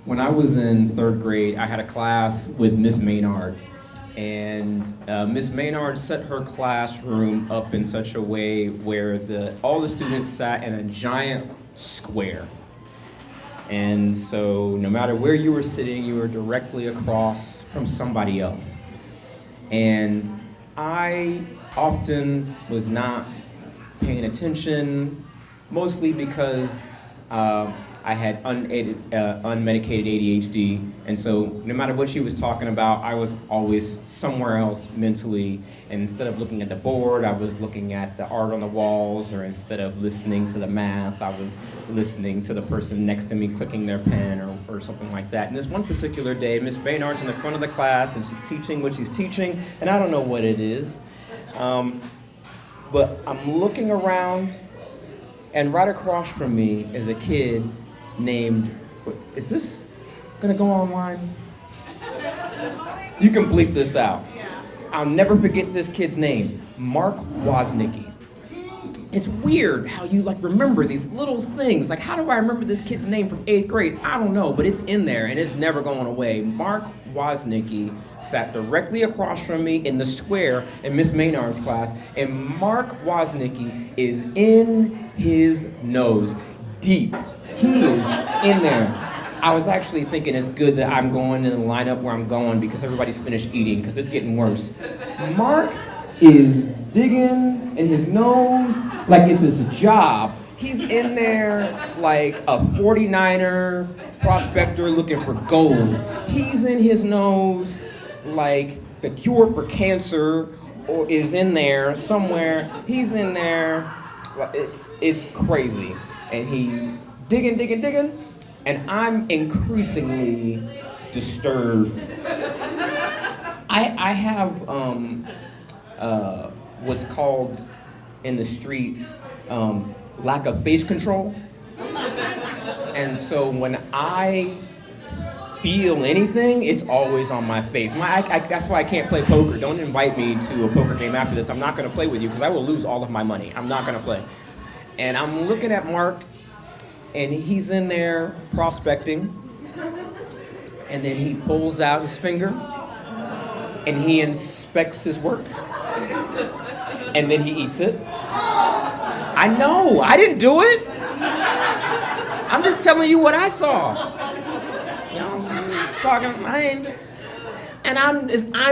When I was in third grade, I had a class with Miss Maynard. And Miss Maynard set her classroom up in such a way where all the students sat in a giant square. And so no matter where you were sitting, you were directly across from somebody else. And I often was not paying attention, mostly because I had unmedicated ADHD, and so no matter what she was talking about, I was always somewhere else mentally. And instead of looking at the board, I was looking at the art on the walls, or instead of listening to the math, I was listening to the person next to me clicking their pen or something like that. And this one particular day, Miss Baynard's in the front of the class, and she's teaching what she's teaching, and I don't know what it is, but I'm looking around, and right across from me is a kid named, is this gonna go online? You can bleep this out. I'll never forget this kid's name, Mark Woznicki. It's weird how you remember these little things. How do I remember this kid's name from 8th grade? I don't know, but it's in there and it's never going away. Mark Woznicki sat directly across from me in the square in Miss Maynard's class, and Mark Woznicki is in his nose, deep. He is in there. I was actually thinking it's good that I'm going in the lineup where I'm going because everybody's finished eating because it's getting worse. Mark is digging in his nose like it's his job. He's in there like a 49er prospector looking for gold. He's in his nose like the cure for cancer or is in there somewhere. He's in there. It's crazy. And he's digging, and I'm increasingly disturbed. I have what's called in the streets lack of face control. And so when I feel anything, it's always on my face. That's why I can't play poker. Don't invite me to a poker game after this. I'm not going to play with you because I will lose all of my money. I'm not going to play. And I'm looking at Mark, and he's in there prospecting, and then he pulls out his finger, and he inspects his work, and then he eats it. I know, I didn't do it. I'm just telling you what I saw. Talking mind, and I'm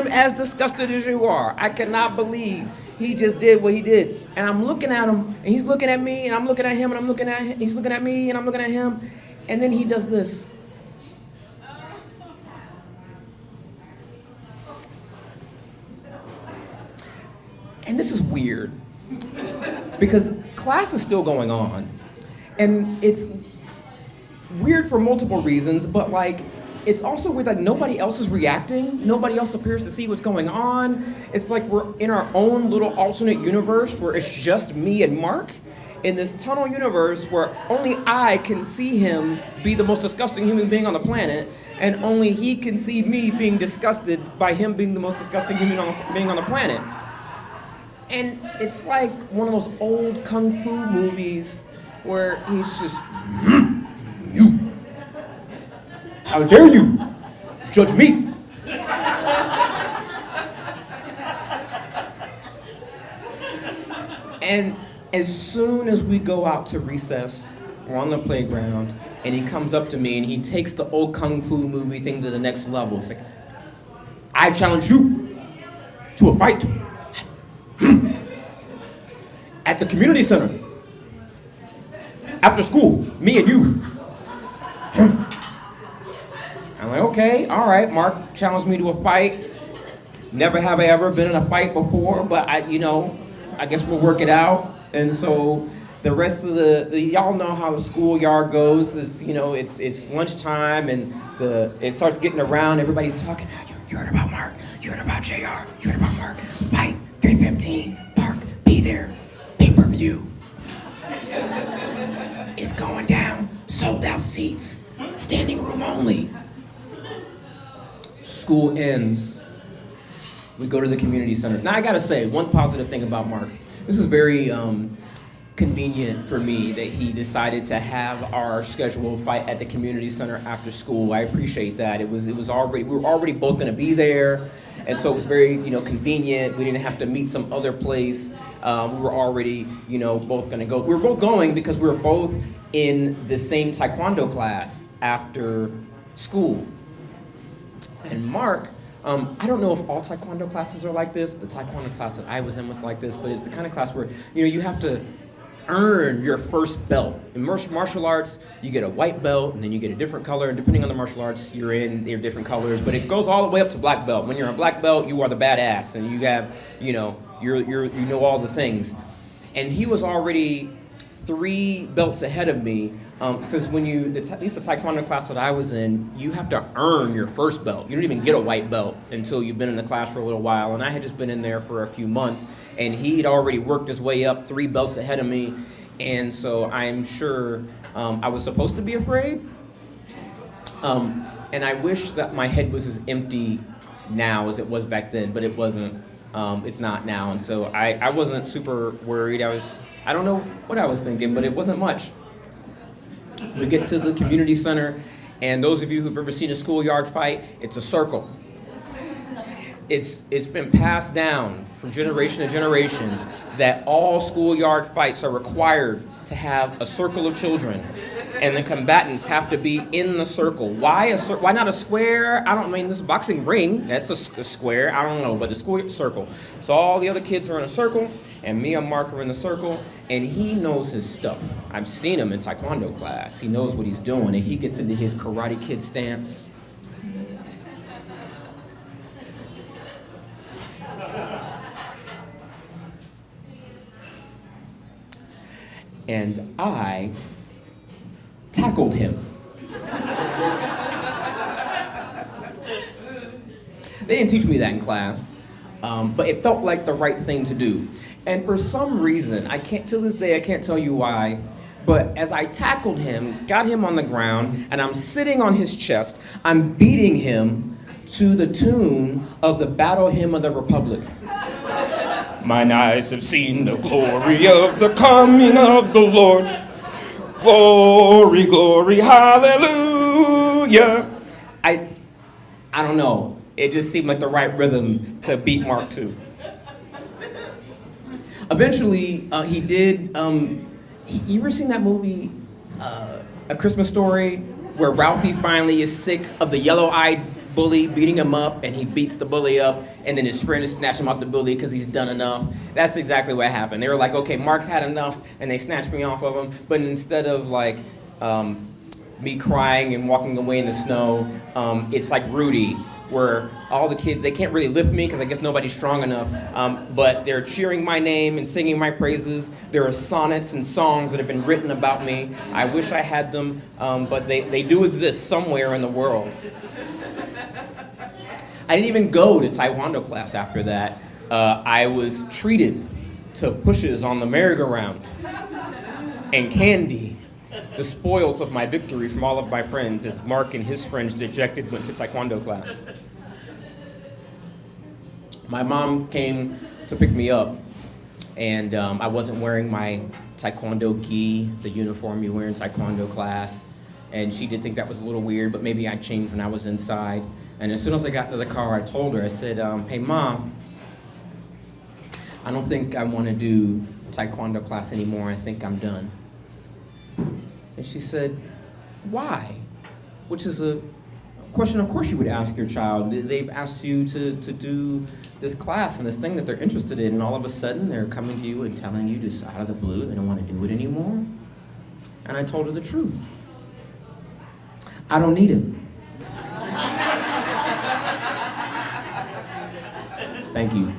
as disgusted as you are. I cannot believe he just did what he did. And I'm looking at him, and he's looking at me, and I'm looking at him, and I'm looking at him. He's looking at me, and I'm looking at him, and then he does this. And this is weird because class is still going on, and it's weird for multiple reasons, but it's also weird nobody else is reacting. Nobody else appears to see what's going on. It's like we're in our own little alternate universe where it's just me and Mark in this tunnel universe where only I can see him be the most disgusting human being on the planet, and only he can see me being disgusted by him being the most disgusting human being on the planet. And it's like one of those old kung fu movies where he's just, you. How dare you judge me? And as soon as we go out to recess, we're on the playground, and he comes up to me and he takes the old kung fu movie thing to the next level. It's like, I challenge you to a fight at the community center after school, me and you. I'm like, okay, all right. Mark challenged me to a fight. Never have I ever been in a fight before, but I guess we'll work it out. And so the rest of y'all know how the schoolyard goes. It's lunchtime, and it starts getting around. Everybody's talking. You heard about Mark? You heard about JR? You heard about Mark? Fight 3:15. Mark, be there. Pay-per-view. It's going down. Sold out seats. Standing room only. School ends. We go to the community center. Now I gotta say, one positive thing about Mark. This is very convenient for me that he decided to have our scheduled fight at the community center after school. I appreciate that. It was already, we were already both going to be there, and so it was very, convenient. We didn't have to meet some other place. We were already, both going to go. We were both going because we were both in the same taekwondo class after school. And Mark, I don't know if all taekwondo classes are like this. The taekwondo class that I was in was like this, but it's the kind of class where, you have to earn your first belt. In martial arts, you get a white belt, and then you get a different color, and depending on the martial arts you're in, they're different colors, but it goes all the way up to black belt. When you're a black belt, you are the badass, and you have, you know all the things. And he was already 3 belts ahead of me, because when at least the taekwondo class that I was in, you have to earn your first belt. You don't even get a white belt until you've been in the class for a little while, and I had just been in there for a few months, and he'd already worked his way up 3 belts ahead of me, and so I'm sure I was supposed to be afraid, and I wish that my head was as empty now as it was back then, but it wasn't. It's not now, and so I wasn't super worried. I don't know what I was thinking, but it wasn't much. We get to the community center, and those of you who've ever seen a schoolyard fight, it's a circle. It's been passed down from generation to generation that all schoolyard fights are required to have a circle of children, and the combatants have to be in the circle. Why not a square? This boxing ring, that's a square. I don't know, but the circle. So all the other kids are in a circle, and me and Mark are in the circle, and he knows his stuff. I've seen him in taekwondo class. He knows what he's doing, and he gets into his Karate Kid stance. And I tackled him. They didn't teach me that in class, but it felt like the right thing to do. And for some reason, to this day, I can't tell you why, but as I tackled him, got him on the ground, and I'm sitting on his chest, I'm beating him to the tune of the Battle Hymn of the Republic. Mine eyes have seen the glory of the coming of the Lord. Glory, glory, hallelujah. I don't know. It just seemed like the right rhythm to beat Mark to. Eventually, he did. You ever seen that movie, A Christmas Story, where Ralphie finally is sick of the yellow-eyed bully beating him up, and he beats the bully up, and then his friends snatch him off the bully because he's done enough? That's exactly what happened. They were like, okay, Mark's had enough, and they snatched me off of him, but instead of me crying and walking away in the snow, it's like Rudy, where all the kids, they can't really lift me because I guess nobody's strong enough, but they're cheering my name and singing my praises. There are sonnets and songs that have been written about me. I wish I had them, but they do exist somewhere in the world. I didn't even go to Taekwondo class after that. I was treated to pushes on the merry-go-round and candy, the spoils of my victory from all of my friends, as Mark and his friends, dejected, went to Taekwondo class. My mom came to pick me up, and I wasn't wearing my Taekwondo gi, the uniform you wear in Taekwondo class, and she did think that was a little weird, but maybe I changed when I was inside. And as soon as I got to the car, I told her, I said, hey, Mom, I don't think I want to do Taekwondo class anymore. I think I'm done. And she said, why? Which is a question, of course, you would ask your child. They've asked you to do this class and this thing that they're interested in, and all of a sudden they're coming to you and telling you just out of the blue they don't want to do it anymore. And I told her the truth. I don't need it. Thank you.